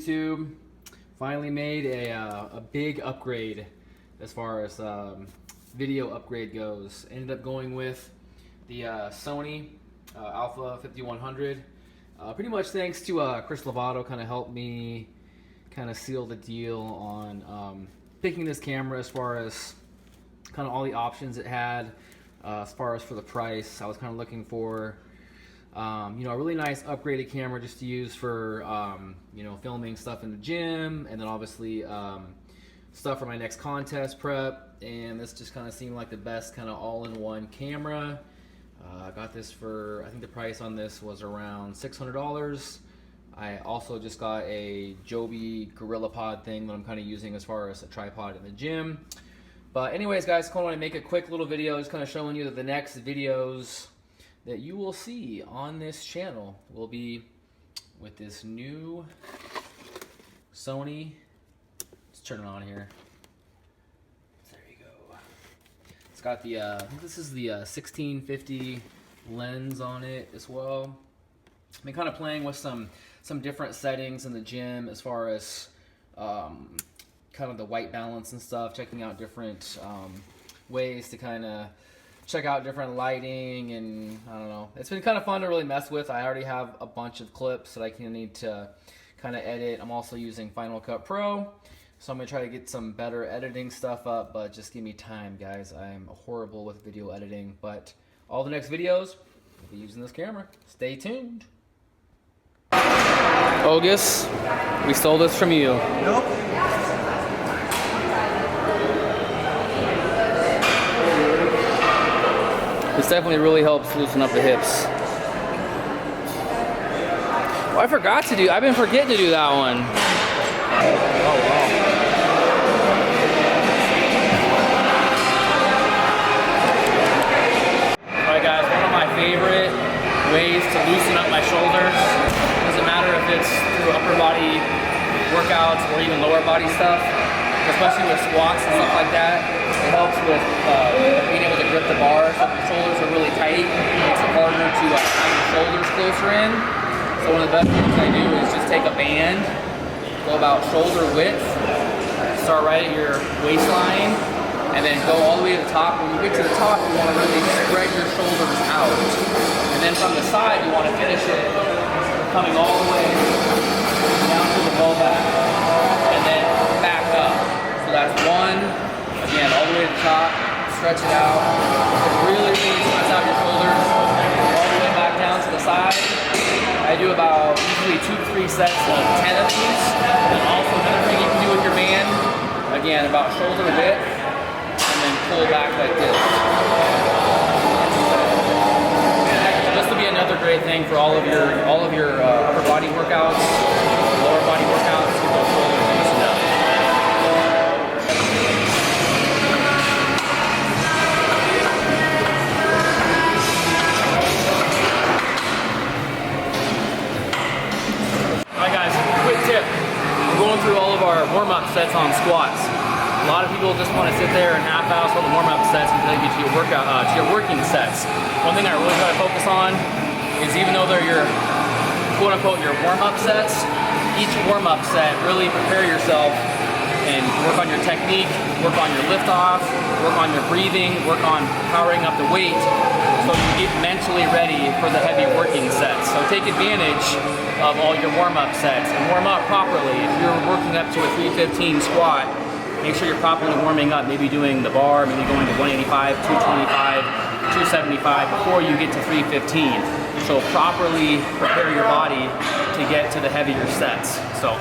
YouTube? Finally made a big upgrade as far as video upgrade goes. Ended up going with the Sony Alpha 5100. Pretty much thanks to Chris Lovato, kind of helped me kind of seal the deal on picking this camera as far as kind of all the options it had. As far as for the price, I was kind of looking for you know, a really nice upgraded camera just to use for you know, filming stuff in the gym, and then obviously stuff for my next contest prep. And this just kind of seemed like the best kind of all-in-one camera. I got this for, I think the price on this was around $600. I also just got a Joby GorillaPod thing that I'm kind of using as far as a tripod in the gym. But anyways, guys, I want to make a quick little video just kind of showing you that the next videos that you will see on this channel will be with this new Sony. Let's turn it on here. There you go. It's got the, I think this is the 1650 lens on it as well. I've been kind of playing with some different settings in the gym as far as kind of the white balance and stuff, checking out different ways to kind of check out different lighting, and I don't know. It's been kind of fun to really mess with. I already have a bunch of clips that I need to kind of edit. I'm also using Final Cut Pro, so I'm going to try to get some better editing stuff up, but just give me time, guys. I'm horrible with video editing, but all the next videos, I'll be using this camera. Stay tuned. Ogus, we stole this from you. Nope. This definitely really helps loosen up the hips. Oh, I forgot to do, I've been forgetting to do that one. Oh, wow. Alright guys, one of my favorite ways to loosen up my shoulders, doesn't matter if it's through upper body workouts or even lower body stuff, especially with squats and stuff like that. It helps with being able to grip the bars. If your shoulders are really tight, it makes it harder to have your shoulders closer in. So one of the best things I do is just take a band, go about shoulder width, start right at your waistline, and then go all the way to the top. When you get to the top, you want to really spread your shoulders out. And then from the side, you want to finish it coming all the way down to the low back, and then back up. So that's one. Again, all the way to the top, stretch it out. Really stretch out your shoulders. All the way back down to the side. I do about usually 2 to 3 sets of 10 of these. And also another thing you can do with your band, again, about shoulder width, and then pull back like this. So this will be another great thing for all of your upper body workouts, lower body workouts, get those shoulders loosened up. Going through all of our warm-up sets on squats. A lot of people just want to sit there and half-ass all the warm-up sets until you get to your workout, to your working sets. One thing I really try to focus on is, even though they're your quote-unquote your warm-up sets, each warm-up set really prepare yourself and work on your technique, work on your lift-off, work on your breathing, work on powering up the weight, so you get mentally ready for the heavy working sets. So take advantage of all your warm-up sets and warm up properly. If you're working up to a 315 squat, make sure you're properly warming up, maybe doing the bar, maybe going to 185, 225, 275 before you get to 315. So properly prepare your body to get to the heavier sets. So.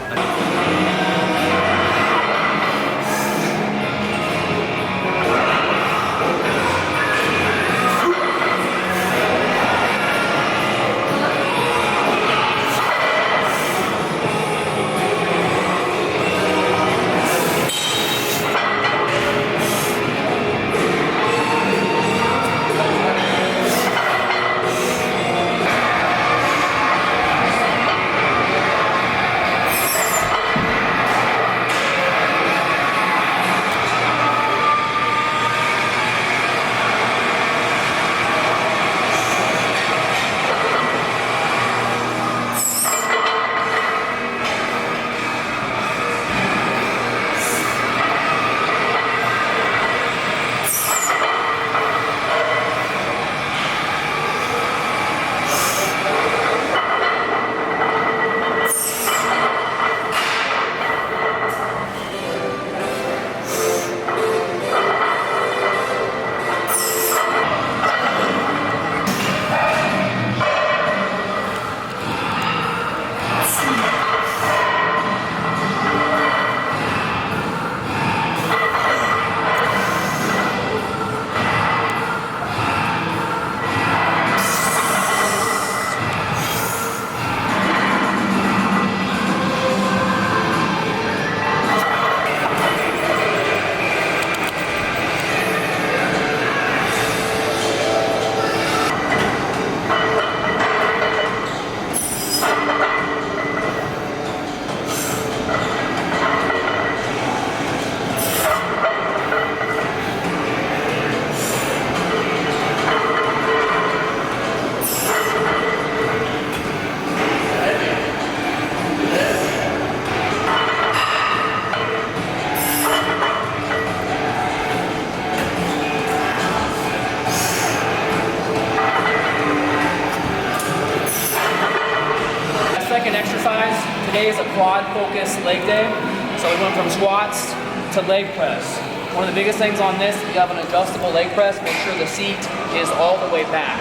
today is a quad-focused leg day. So we went from squats to leg press. One of the biggest things on this, if you have an adjustable leg press, make sure the seat is all the way back.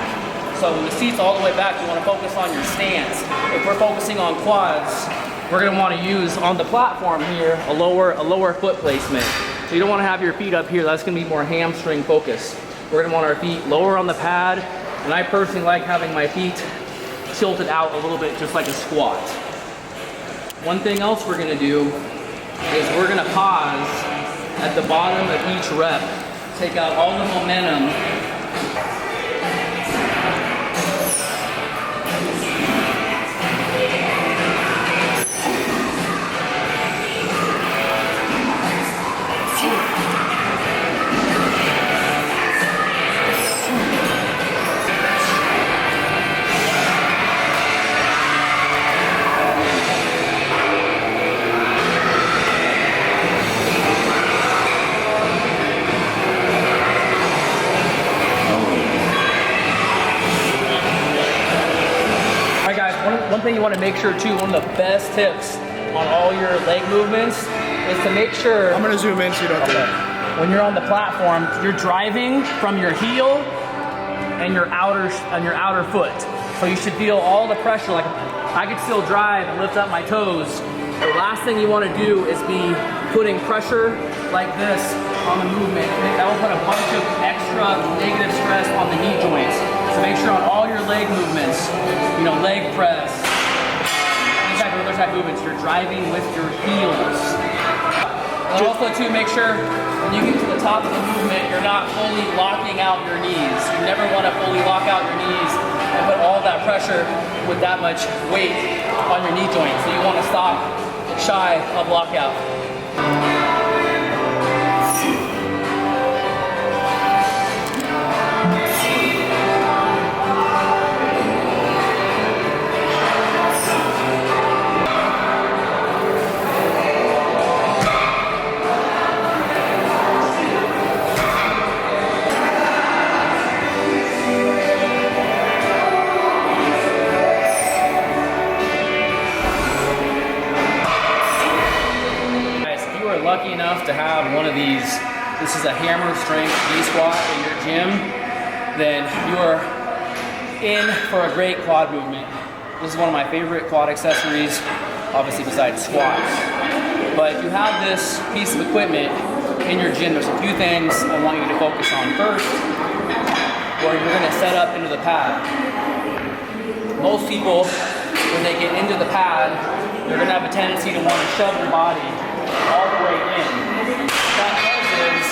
So when the seat's all the way back, you want to focus on your stance. If we're focusing on quads, we're going to want to use on the platform here a lower foot placement. So you don't want to have your feet up here. That's going to be more hamstring focus. We're going to want our feet lower on the pad, and I personally like having my feet tilted out a little bit, just like a squat. One thing else we're going to do is we're going to pause at the bottom of each rep. Take out all the momentum. One thing you want to make sure too, one of the best tips on all your leg movements is to make sure... I'm going to zoom in so you don't do it. When you're on the platform, you're driving from your heel and your outer foot. So you should feel all the pressure. Like I could still drive and lift up my toes. The last thing you want to do is be putting pressure like this on the movement. That will put a bunch of extra negative stress on the knee joints. So make sure on all your leg movements, you know, leg press, any other type of movements, you're driving with your heels. And also too, make sure when you get to the top of the movement, you're not fully locking out your knees. You never want to fully lock out your knees and put all that pressure with that much weight on your knee joint. So you want to stop shy of lockout. Lucky enough to have one of these, this is a hammer strength B-squat in your gym, then you are in for a great quad movement. This is one of my favorite quad accessories, obviously besides squats. But if you have this piece of equipment in your gym, there's a few things I want you to focus on. First, where you're going to set up into the pad. Most people, when they get into the pad, they're going to have a tendency to want to shove your body all the way in. What that does is,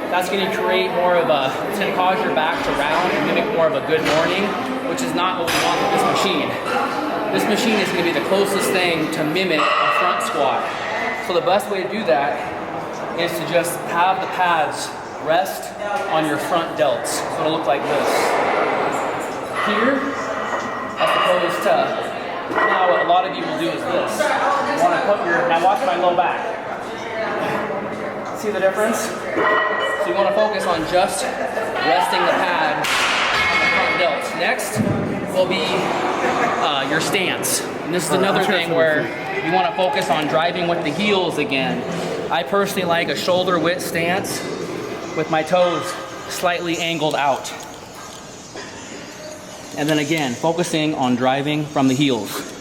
that's going to create more of a, it's going to cause your back to round and mimic more of a good morning, which is not what we want with this machine. This machine is going to be the closest thing to mimic a front squat. So the best way to do that is to just have the pads rest on your front delts. So it'll look like this. Here, as opposed to, now what a lot of you will do is this. You want to put your, now watch my low back. See the difference? So you want to focus on just resting the pad on the front delts. Next will be your stance. And this is another thing where you want to focus on driving with the heels again. I personally like a shoulder width stance with my toes slightly angled out. And then again, focusing on driving from the heels.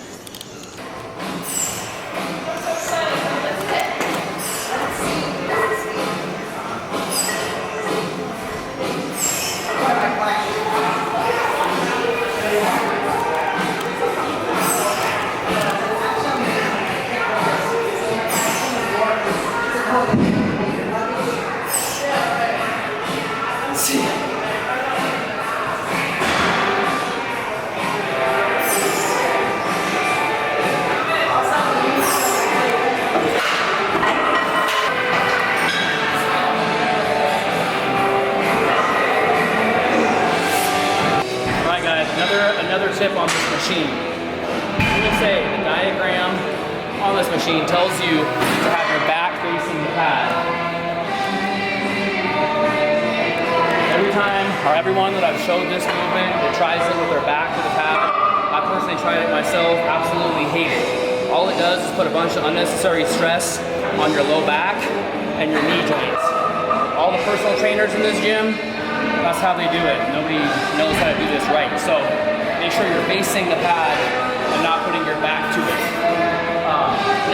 Another tip on this machine. I would say the diagram on this machine tells you to have your back facing the pad. Every time, or everyone that I've showed this movement that tries it with their back to the pad, I personally tried it myself, absolutely hate it. all it does is put a bunch of unnecessary stress on your low back and your knee joints. All the personal trainers in this gym, that's how they do it. Nobody knows how to do this right. So make sure you're facing the pad and not putting your back to it.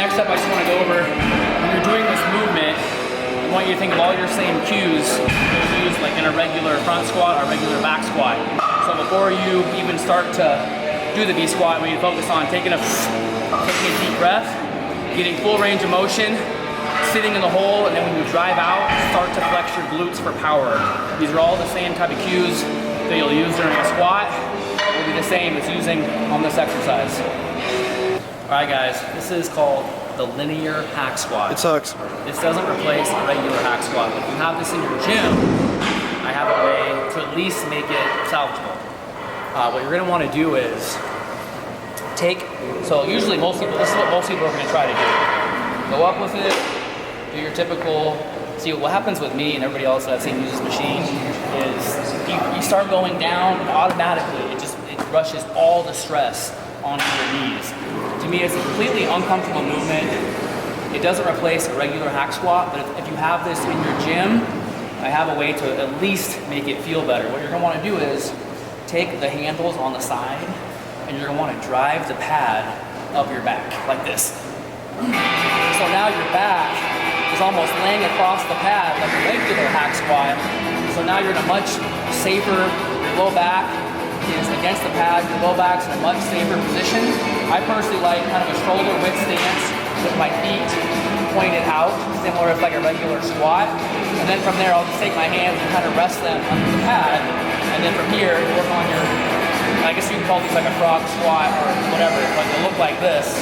Next up, I just want to go over, when you're doing this movement, I want you to think of all your same cues you'll use like in a regular front squat or regular back squat. So before you even start to do the B squat, we need to focus on taking a deep breath, getting full range of motion, sitting in the hole, and then when you drive out, start to flex your glutes for power. These are all the same type of cues that you'll use during a squat. Will be the same as using on this exercise. All right, guys, this is called the linear hack squat. It sucks. This doesn't replace a regular hack squat. If you have this in your gym, I have a way to at least make it salvageable. What you're gonna wanna do is so usually this is what most people are gonna try to do. Go up with it, do your typical, see what happens with me and everybody else that I've seen use this machine is you start going down and automatically it rushes all the stress onto your knees. To me, it's a completely uncomfortable movement. It doesn't replace a regular hack squat, but if you have this in your gym, I have a way to at least make it feel better. What you're gonna wanna do is take the handles on the side and you're gonna wanna drive the pad up your back, like this. So now your back is almost laying across the pad like a regular hack squat. So now you're in a much safer, your low back is against the pad, your low back's in a much safer position. I personally like kind of a shoulder width stance with my feet pointed out, similar to like a regular squat. And then from there, I'll just take my hands and kind of rest them under the pad. And then from here, work on your, I guess you can call these like a frog squat or whatever, but they'll look like this.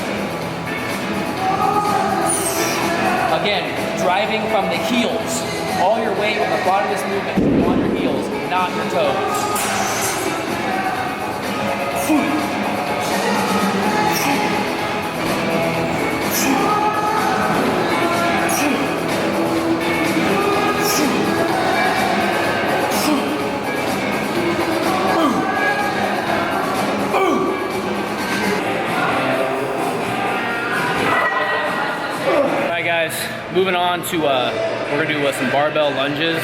Again, driving from the heels. All your weight on the bottom of this movement is on your heels, not your toes. Moving on to, we're gonna do some barbell lunges.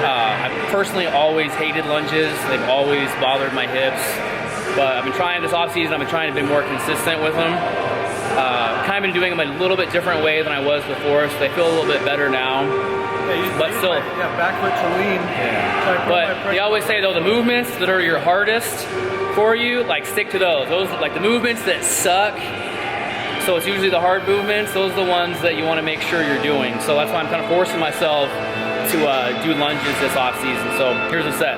I've personally always hated lunges. They've always bothered my hips. But I've been trying this off season, I've been trying to be more consistent with them. Kind of been doing them a little bit different way than I was before, so they feel a little bit better now. Yeah, but still. back foot to lean. Yeah. But they always say though, the movements that are your hardest for you, like stick to those. Those like the movements that suck. So it's usually the hard movements, those are the ones that you want to make sure you're doing. So that's why I'm kind of forcing myself to do lunges this off season. So here's a set.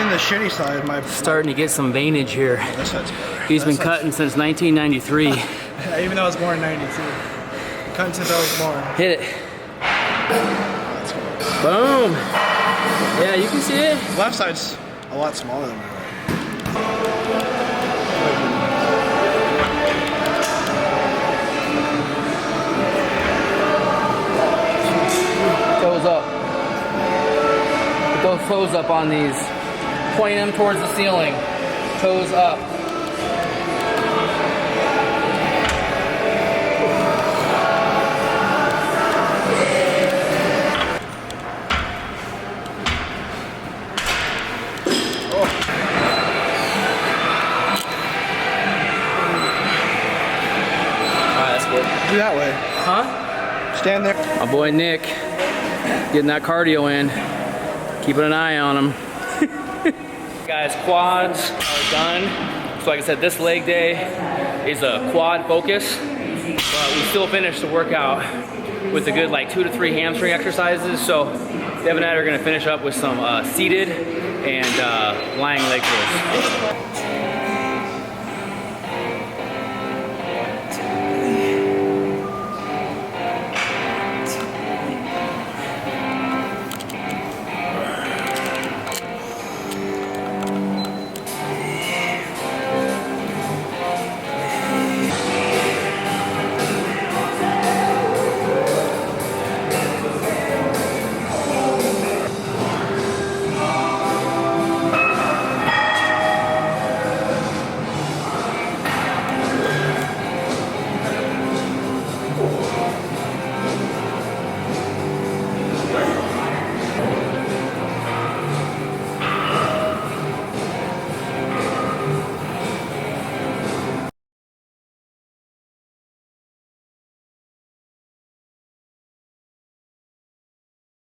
The shitty side, starting to get some veinage here. This side's better. He's been cutting since 1993. Even though I was born in 92. Cutting since I was born. Hit it. Boom. Yeah, you can see it. Left side's a lot smaller than my right. Toes up. Put those toes up on these. Point them towards the ceiling. Toes up. Alright, that's good. Do that way. Huh? Stand there. My boy Nick, getting that cardio in. Keeping an eye on him. Guys, quads are done. So like I said, this leg day is a quad focus, but we still finished the workout with a good like 2 to 3 hamstring exercises. So Devin and I are gonna finish up with some seated and lying leg pulls.